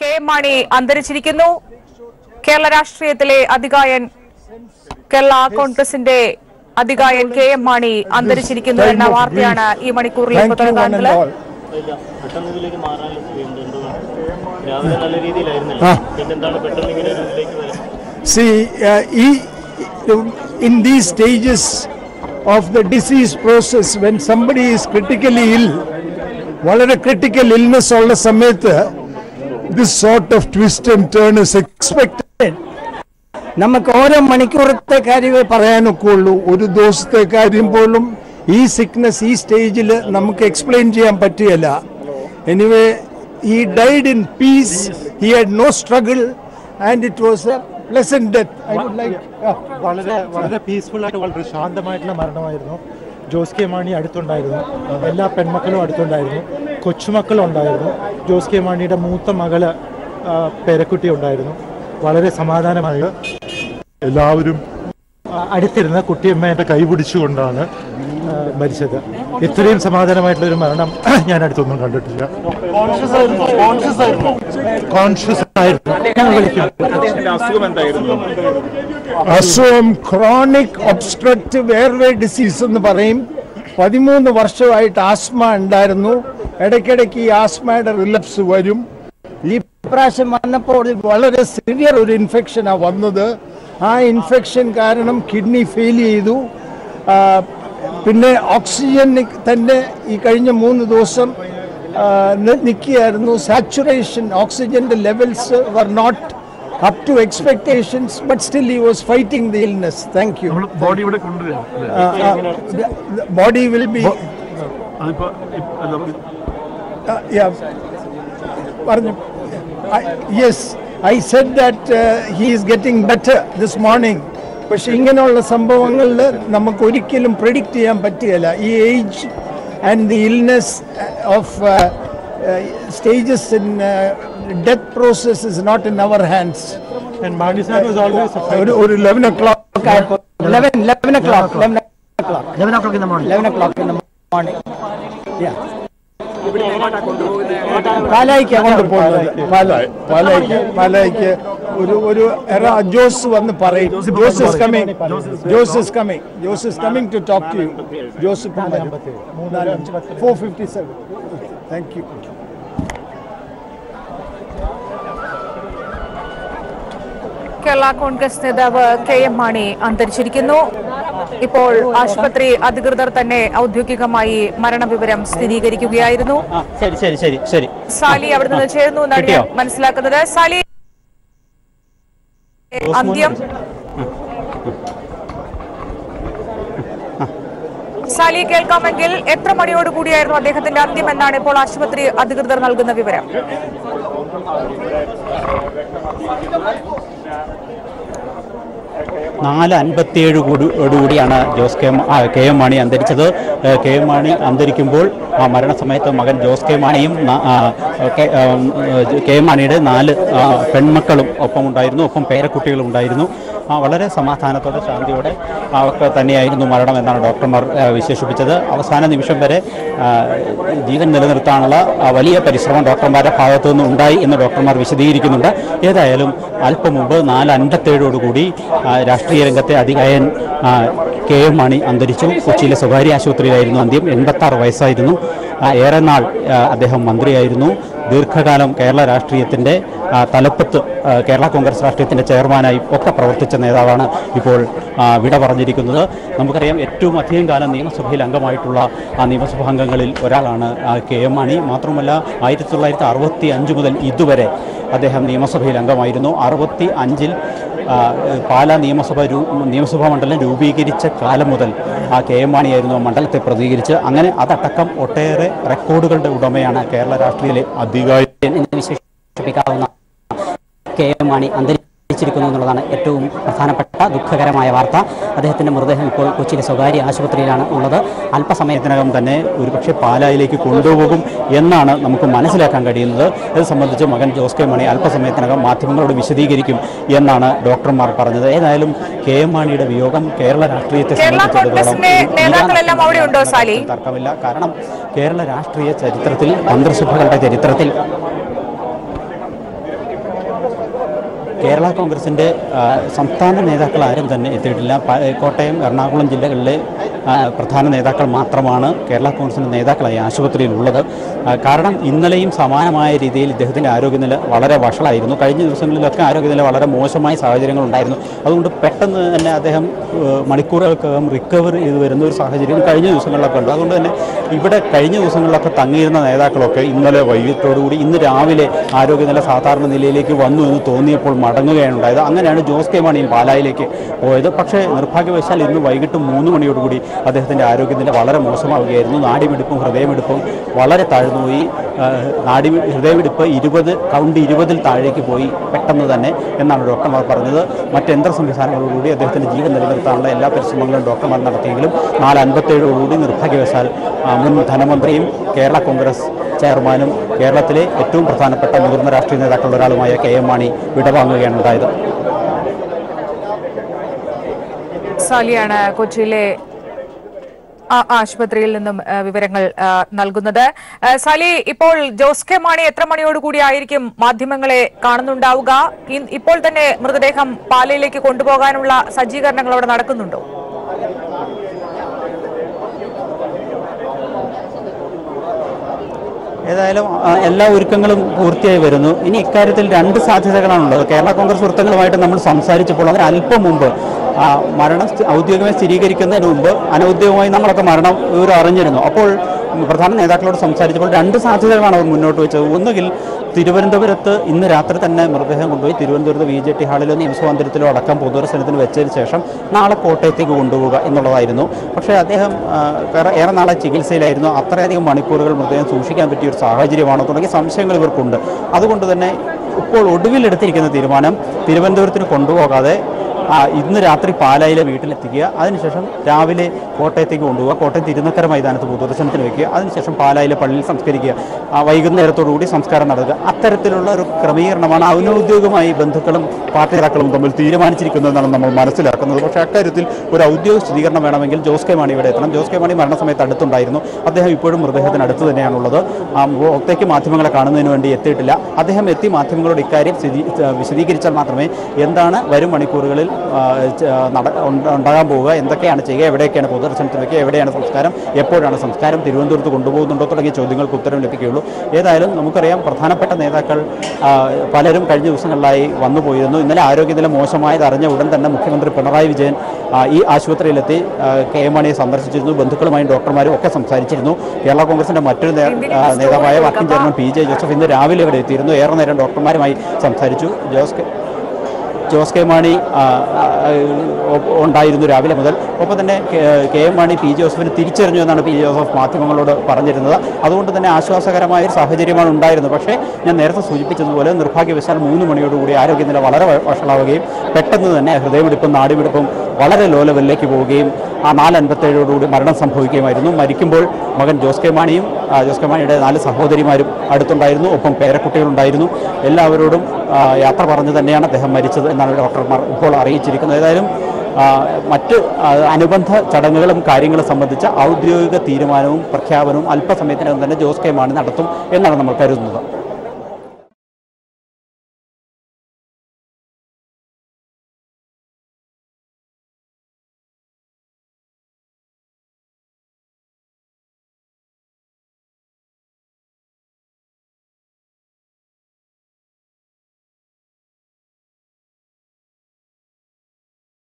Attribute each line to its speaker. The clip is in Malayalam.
Speaker 1: കെ മാണി അന്തരിച്ചിരിക്കുന്നു. കേരള രാഷ്ട്രീയത്തിലെ അതികായൻ, കേരള കോൺഗ്രസിന്റെ അതികായൻ കെ എം മാണി അന്തരിച്ചിരിക്കുന്നു എന്ന വാർത്തയാണ് ഈ മണിക്കൂറിലേക്ക് തുടങ്ങുന്നത്.
Speaker 2: See, in these stages of the disease process, when somebody is critically ill, വളരെ critical illness ഉള്ള സമയത്ത് this sort of twist and turn is expected. നമുക്ക് ഓരോ മണിക്കൂറത്തെ കാര്യമേ പറയാനൊക്കെ ഉള്ളൂ. ഒരു ദിവസത്തെ കാര്യം പോലും ഈ സിക്നസ് ഈ സ്റ്റേജിൽ നമുക്ക് എക്സ്പ്ലെയിൻ ചെയ്യാൻ പറ്റിയല്ല. Anyway, he died in peace. He had no struggle and it was a pleasant death. I would like
Speaker 3: വളരെ പീസ്ഫുൾ ആയിട്ട് വളരെ ശാന്തമായിട്ടുള്ള മരണമായിരുന്നു. ജോസ് കെ മാണി അടുത്തുണ്ടായിരുന്നു, എല്ലാ പെൺമക്കളും അടുത്തുണ്ടായിരുന്നു, കൊച്ചുമക്കളും ഉണ്ടായിരുന്നു. ജോസ് കെ മാണിയുടെ മൂത്ത മകള് പേരക്കുട്ടി ഉണ്ടായിരുന്നു. വളരെ സമാധാനമായി എല്ലാവരും അടുത്തിരുന്ന കുട്ടിയമ്മേൻ്റെ കൈപിടിച്ചുകൊണ്ടാണ് മരിച്ചത്. ഇത്രയും സമാധാനമായിട്ടുള്ളൊരു മരണം ഞാൻ അടുത്തൊന്നും കണ്ടിട്ടില്ല. കോൺഷ്യസ്
Speaker 2: അസുഖം ക്രോണിക് ഒബ്സ്ട്രക്റ്റീവ് എയർവേ ഡിസീസ് എന്ന് പറയും. 13 വർഷമായിട്ട് ആസ്മ ഉണ്ടായിരുന്നു. ഇടയ്ക്കിടയ്ക്ക് ഈ ആസ്മയുടെ റിലപ്സ് വരും. ഈ പ്രാവശ്യം വന്നപ്പോൾ വളരെ സിവിയർ ഒരു ഇൻഫെക്ഷനാണ് വന്നത്. ആ ഇൻഫെക്ഷൻ കാരണം കിഡ്നി ഫെയിൽ ചെയ്തു. പിന്നെ ഓക്സിജൻ തന്നെ ഈ കഴിഞ്ഞ 3 ദിവസം നിൽക്കുകയായിരുന്നു. സാച്ചുറേഷൻ ഓക്സിജന്റെ levels were not up to expectations, but still he was fighting the illness. Thank you.
Speaker 4: Body
Speaker 2: body will be yeah. Yes, I said that he is getting better this morning. പക്ഷെ ഇങ്ങനെയുള്ള സംഭവങ്ങളിൽ നമുക്ക് ഒരിക്കലും പ്രെഡിക്റ്റ് ചെയ്യാൻ പറ്റില്ല. ഈ age and the illness of stages in death process is not in our hands.
Speaker 3: And Mani sir was always
Speaker 2: or 11 o'clock 11 o'clock in the morning. 11 o'clock in the morning. Yeah. പാലായിക്ക് പാലായിക്ക് ഒരു ജോസ് വന്ന് പറയും. Jose is coming to talk to you. Jose 4:57. Thank you.
Speaker 1: Kerala Congress നേതാവ് കെ എം മാണി അന്തരിച്ചിരിക്കുന്നു. ഇപ്പോൾ ആശുപത്രി അധികൃതർ തന്നെ ഔദ്യോഗികമായി മരണവിവരം സ്ഥിരീകരിക്കുകയായിരുന്നു. സാലി അവിടെ നിന്ന് ചേരുന്നു എന്നാണ് ഞാൻ മനസ്സിലാക്കുന്നത്. സാലി, അന്ത്യം സാലി കേൾക്കാമെങ്കിൽ എത്ര മണിയോട് കൂടിയായിരുന്നു അദ്ദേഹത്തിന്റെ അന്ത്യം എന്നാണ് ഇപ്പോൾ ആശുപത്രി അധികൃതർ നൽകുന്ന വിവരം?
Speaker 5: 4:57 ജോസ് കെ എം മാണി അന്തരിച്ചത്. കെ എം മാണി അന്തരിക്കുമ്പോൾ മരണസമയത്ത് മകൻ ജോസ് കെ മാണിയും കെ എം മാണിയുടെ 4 പെൺമക്കളും ഒപ്പമുണ്ടായിരുന്നു, ഒപ്പം പേരക്കുട്ടികളും ഉണ്ടായിരുന്നു. വളരെ സമാധാനത്തോടെ ശാന്തിയോടെ അവർക്ക് തന്നെയായിരുന്നു മരണം എന്നാണ് ഡോക്ടർമാർ വിശേഷിപ്പിച്ചത്. അവസാന നിമിഷം വരെ ജീവൻ നിലനിർത്താനുള്ള വലിയ പരിശ്രമം ഡോക്ടർമാരുടെ ഭാഗത്തു നിന്ന് ഉണ്ടായി എന്ന് ഡോക്ടർമാർ വിശദീകരിക്കുന്നുണ്ട്. ഏതായാലും അല്പം മുമ്പ് 4:57 രാഷ്ട്രീയ രംഗത്തെ അതികായൻ കെ എം മാണി അന്തരിച്ചു. കൊച്ചിയിലെ സ്വകാര്യ ആശുപത്രിയിലായിരുന്നു അന്ത്യം. 86 വയസ്സായിരുന്നു. ഏറെ നാൾ അദ്ദേഹം മന്ത്രിയായിരുന്നു. ദീർഘകാലം കേരള രാഷ്ട്രീയത്തിൻ്റെ തലപ്പത്ത്, കേരള കോൺഗ്രസ് രാഷ്ട്രീയത്തിൻ്റെ ചെയർമാനായി ഒക്കെ പ്രവർത്തിച്ച നേതാവാണ് ഇപ്പോൾ വിട പറഞ്ഞിരിക്കുന്നത്. നമുക്കറിയാം, ഏറ്റവും അധികം കാലം നിയമസഭയിൽ അംഗമായിട്ടുള്ള നിയമസഭാ അംഗങ്ങളിൽ ഒരാളാണ് കെ എം മാണി. മാത്രമല്ല 1965 മുതൽ ഇതുവരെ അദ്ദേഹം നിയമസഭയിൽ അംഗമായിരുന്നു. 65-ൽ പാലാ നിയമസഭാ മണ്ഡലം രൂപീകരിച്ച കാലം മുതൽ കെ എം മാണിയായിരുന്നു മണ്ഡലത്തെ പ്രതികരിച്ച്. അങ്ങനെ അതടക്കം ഒട്ടേറെ റെക്കോർഡുകളുടെ ഉടമയാണ് കേരള രാഷ്ട്രീയത്തിലെ അധികാരി എന്ന് വിശേഷിപ്പിക്കാവുന്ന കെ എം മാണി അന്തരിച്ചിരിക്കുന്നു എന്നുള്ളതാണ് ഏറ്റവും പ്രധാനപ്പെട്ട ദുഃഖകരമായ വാർത്ത. അദ്ദേഹത്തിൻ്റെ മൃതദേഹം ഇപ്പോൾ കൊച്ചിയിലെ സ്വകാര്യ ആശുപത്രിയിലാണ് ഉള്ളത്. അല്പസമയത്തിനകം തന്നെ ഒരുപക്ഷെ പാലായിലേക്ക് കൊണ്ടുപോകും എന്നാണ് നമുക്ക് മനസ്സിലാക്കാൻ കഴിയുന്നത്. ഇത് സംബന്ധിച്ച് മകൻ ജോസ് കെ മാണി അല്പസമയത്തിനകം മാധ്യമങ്ങളോട് വിശദീകരിക്കും എന്നാണ് ഡോക്ടർമാർ പറഞ്ഞത്. ഏതായാലും കെ എം മാണിയുടെ വിയോഗം കേരള രാഷ്ട്രീയത്തെ സംബന്ധിച്ചിടത്തോളം തർക്കമില്ല. കാരണം കേരള രാഷ്ട്രീയ ചരിത്രത്തിൽ, മന്ത്രിസഭകളുടെ ചരിത്രത്തിൽ കേരള കോൺഗ്രസിൻ്റെ സംസ്ഥാന നേതാക്കൾ ആരും തന്നെ എത്തിയിട്ടില്ല. കോട്ടയം, എറണാകുളം ജില്ലകളിലെ പ്രധാന നേതാക്കൾ മാത്രമാണ് കേരള കോൺഗ്രസിൻ്റെ നേതാക്കളായി ആശുപത്രിയിലുള്ളത്. കാരണം ഇന്നലെയും സമാനമായ രീതിയിൽ ഇദ്ദേഹത്തിൻ്റെ ആരോഗ്യനില വളരെ വഷളായിരുന്നു. കഴിഞ്ഞ ദിവസങ്ങളിലൊക്കെ ആരോഗ്യനില വളരെ മോശമായ സാഹചര്യങ്ങളുണ്ടായിരുന്നു. അതുകൊണ്ട് പെട്ടെന്ന് തന്നെ അദ്ദേഹം മണിക്കൂറുകൾക്കകം റിക്കവർ ചെയ്ത് വരുന്ന ഒരു സാഹചര്യം കഴിഞ്ഞ ദിവസങ്ങളിലൊക്കെ ഉണ്ട്. അതുകൊണ്ട് തന്നെ ഇവിടെ കഴിഞ്ഞ ദിവസങ്ങളിലൊക്കെ തങ്ങിയിരുന്ന നേതാക്കളൊക്കെ ഇന്നലെ വൈകിട്ടോടുകൂടി ഇന്ന് രാവിലെ ആരോഗ്യനില സാധാരണ നിലയിലേക്ക് വന്നു എന്ന് തോന്നിയപ്പോൾ മടങ്ങുകയാണ് ഉണ്ടായത്. അങ്ങനെയാണ് ജോസ് കെ മാണിയും പാലായിലേക്ക് പോയത്. പക്ഷേ നിർഭാഗ്യവശാൽ ഇന്ന് വൈകിട്ട് 3 മണിയോടുകൂടി അദ്ദേഹത്തിൻ്റെ ആരോഗ്യനില വളരെ മോശമാവുകയായിരുന്നു. നാഡിമിടിപ്പും ഹൃദയമിടിപ്പും വളരെ താഴ്ന്നുപോയി. ഹൃദയമിടിപ്പ് 20 താഴേക്ക് പോയി പെട്ടെന്ന് തന്നെ എന്നാണ് ഡോക്ടർമാർ പറഞ്ഞത്. മറ്റ് യന്ത്ര സംവിധാനങ്ങളോടുകൂടി അദ്ദേഹത്തിൻ്റെ ജീവൻ നിലനിർത്താനുള്ള എല്ലാ പരിശ്രമങ്ങളും ഡോക്ടർമാർ നടത്തിയെങ്കിലും 4:57 നിർഭാഗ്യവശാൽ മുൻ ധനമന്ത്രിയും കേരള കോൺഗ്രസ് ചെയർമാനും കേരളത്തിലെ ഏറ്റവും പ്രധാനപ്പെട്ട മുതിർന്ന രാഷ്ട്രീയ നേതാക്കളുടെ ഒരാളുമായ KM മാണി വിടവാങ്ങുകയാണ് ഉണ്ടായത്.
Speaker 1: സാലിയാണ് കൊച്ചിയിലെ ആശുപത്രിയിൽ നിന്നും വിവരങ്ങൾ നൽകുന്നത്. സാലി, ഇപ്പോൾ ജോസ് കെ മാണി എത്ര മണിയോടുകൂടി ആയിരിക്കും മാധ്യമങ്ങളെ കാണുന്നുണ്ടാവുക? ഇപ്പോൾ തന്നെ മൃതദേഹം പാലയിലേക്ക് കൊണ്ടുപോകാനുള്ള സജ്ജീകരണങ്ങൾ അവിടെ നടക്കുന്നുണ്ടോ?
Speaker 5: ഏതായാലും എല്ലാ ഒരുക്കങ്ങളും പൂർത്തിയായി വരുന്നു. ഇനി ഇക്കാര്യത്തിൽ 2 സാധ്യതകളാണുള്ളത്. കേരള കോൺഗ്രസ് വൃത്തങ്ങളുമായിട്ട് നമ്മൾ സംസാരിച്ചപ്പോൾ അതിന് അല്പം മുമ്പ് മരണം ഔദ്യോഗികമായി സ്ഥിരീകരിക്കുന്നതിന് മുമ്പ് അനൗദ്യോഗികമായി നമ്മളൊക്കെ മരണം വിവരം അറിഞ്ഞിരുന്നു. അപ്പോൾ പ്രധാന നേതാക്കളോട് സംസാരിച്ചപ്പോൾ 2 സാധ്യതകളാണ് അവർ മുന്നോട്ട് വെച്ചത്. ഒന്നുകിൽ തിരുവനന്തപുരത്ത് ഇന്ന് രാത്രി തന്നെ മൃതദേഹം കൊണ്ടുപോയി തിരുവനന്തപുരത്ത് VJT ഹാളിലോ നിയമസഭാ മന്ദിരത്തിലോ അടക്കം പൊതുദർശനത്തിന് വെച്ചതിന് ശേഷം നാളെ കോട്ടയത്തേക്ക് കൊണ്ടുപോവുക എന്നുള്ളതായിരുന്നു. പക്ഷേ അദ്ദേഹം ഏറെ നാളെ ചികിത്സയിലായിരുന്നു. അത്രയധികം മണിക്കൂറുകൾ മൃതദേഹം സൂക്ഷിക്കാൻ പറ്റിയ ഒരു സാഹചര്യമാണോ തുടങ്ങിയ സംശയങ്ങൾ ഇവർക്കുണ്ട്. അതുകൊണ്ട് തന്നെ ഇപ്പോൾ ഒടുവിലെടുത്തിരിക്കുന്ന തീരുമാനം തിരുവനന്തപുരത്തിന് കൊണ്ടുപോകാതെ ഇന്ന് രാത്രി പാലായിലെ വീട്ടിലെത്തിക്കുക, അതിനുശേഷം രാവിലെ കോട്ടയത്തേക്ക് കൊണ്ടുപോകുക, കോട്ടയം തിരുനക്കര മൈതാനത്ത് പൊതുദർശനത്തിന് വയ്ക്കുക, അതിനുശേഷം പാലായിലെ പള്ളിയിൽ സംസ്കരിക്കുക, വൈകുന്നേരത്തോടുകൂടി സംസ്കാരം നടത്തുക. അത്തരത്തിലുള്ള ഒരു ക്രമീകരണമാണ് ഔദ്യോഗികമായി ബന്ധുക്കളും പാർട്ടി നേതാക്കളും തമ്മിൽ തീരുമാനിച്ചിരിക്കുന്നതെന്നാണ് നമ്മൾ മനസ്സിലാക്കുന്നത്. പക്ഷേ അക്കാര്യത്തിൽ ഒരു ഔദ്യോഗിക സ്ഥിരീകരണം വേണമെങ്കിൽ ജോസ് കെ മാണി ഇവിടെ എത്തണം. ജോസ് കെ മാണി മരണസമയത്ത് അടുത്തുണ്ടായിരുന്നു. അദ്ദേഹം ഇപ്പോഴും മൃതദേഹത്തിന് അടുത്ത് തന്നെയാണുള്ളത്. പുറത്തേക്ക് മാധ്യമങ്ങളെ കാണുന്നതിന് വേണ്ടി എത്തിയിട്ടില്ല. അദ്ദേഹം എത്തി മാധ്യമങ്ങളോട് ഇക്കാര്യം വിശദീകരിച്ചാൽ മാത്രമേ എന്താണ് വരും മണിക്കൂറുകളിൽ ഉണ്ടാകാൻ പോവുക, എന്തൊക്കെയാണ് ചെയ്യുക, എവിടെയൊക്കെയാണ് പൊതുദർശനത്തിന് വയ്ക്കുക, എവിടെയാണ് സംസ്കാരം, എപ്പോഴാണ് സംസ്കാരം, തിരുവനന്തപുരത്ത് കൊണ്ടുപോകുന്നുണ്ടോ തുടങ്ങിയ ചോദ്യങ്ങൾക്ക് ഉത്തരം ലഭിക്കുകയുള്ളൂ. ഏതായാലും നമുക്കറിയാം പ്രധാനപ്പെട്ട നേതാക്കൾ പലരും കഴിഞ്ഞ ദിവസങ്ങളിലായി വന്നു പോയിരുന്നു. ഇന്നലെ ആരോഗ്യനില മോശമായത് അറിഞ്ഞ ഉടൻ തന്നെ മുഖ്യമന്ത്രി പിണറായി വിജയൻ ഈ ആശുപത്രിയിലെത്തി KM മാണിയെ സന്ദർശിച്ചിരുന്നു. ബന്ധുക്കളുമായും ഡോക്ടർമാരും ഒക്കെ സംസാരിച്ചിരുന്നു. കേരള കോൺഗ്രസിന്റെ മറ്റൊരു നേതാവായ വർക്കിംഗ് ചെയർമാൻ PJ ജോസഫ് ഇന്ന് രാവിലെ ഇവിടെ എത്തിയിരുന്നു. ഏറെ നേരം ഡോക്ടർമാരുമായി സംസാരിച്ചു. ജോസ് കെ മാണി ഉണ്ടായിരുന്നു രാവിലെ മുതൽ. ഒപ്പം തന്നെ KM മാണി P ജോസഫിനെ തിരിച്ചറിഞ്ഞു എന്നാണ് P ജോസഫ് മാധ്യമങ്ങളോട് പറഞ്ഞിരുന്നത്. അതുകൊണ്ട് തന്നെ ആശ്വാസകരമായ ഒരു സാഹചര്യമാണ് ഉണ്ടായിരുന്നത്. പക്ഷേ ഞാൻ നേരത്തെ സൂചിപ്പിച്ചതുപോലെ നിർഭാഗ്യവശാൽ 3 മണിയോടുകൂടി ആരോഗ്യനില വളരെ വഷളാവുകയും പെട്ടെന്ന് തന്നെ ഹൃദയമിടിപ്പും നാടിമിടിപ്പും വളരെ ലോ ലെവലിലേക്ക് പോവുകയും 4:57 മരണം സംഭവിക്കുകയുമായിരുന്നു. മരിക്കുമ്പോൾ മകൻ ജോസ് കെ മാണിയും ജോസ് കെ മാണിയുടെ 4 സഹോദരിമാരും അടുത്തുണ്ടായിരുന്നു. ഒപ്പം പേരക്കുട്ടികളുണ്ടായിരുന്നു. എല്ലാവരോടും യാത്ര പറഞ്ഞു തന്നെയാണ് അദ്ദേഹം മരിച്ചത് എന്നാണ് ഡോക്ടർമാർ ഇപ്പോൾ അറിയിച്ചിരിക്കുന്നത്. ഏതായാലും മറ്റ് അനുബന്ധ ചടങ്ങുകളും കാര്യങ്ങളും സംബന്ധിച്ച ഔദ്യോഗിക തീരുമാനവും പ്രഖ്യാപനവും അല്പസമയത്തിനകം തന്നെ ജോസ് കെ മാണി നടത്തും എന്നാണ് നമ്മൾ കരുതുന്നത്.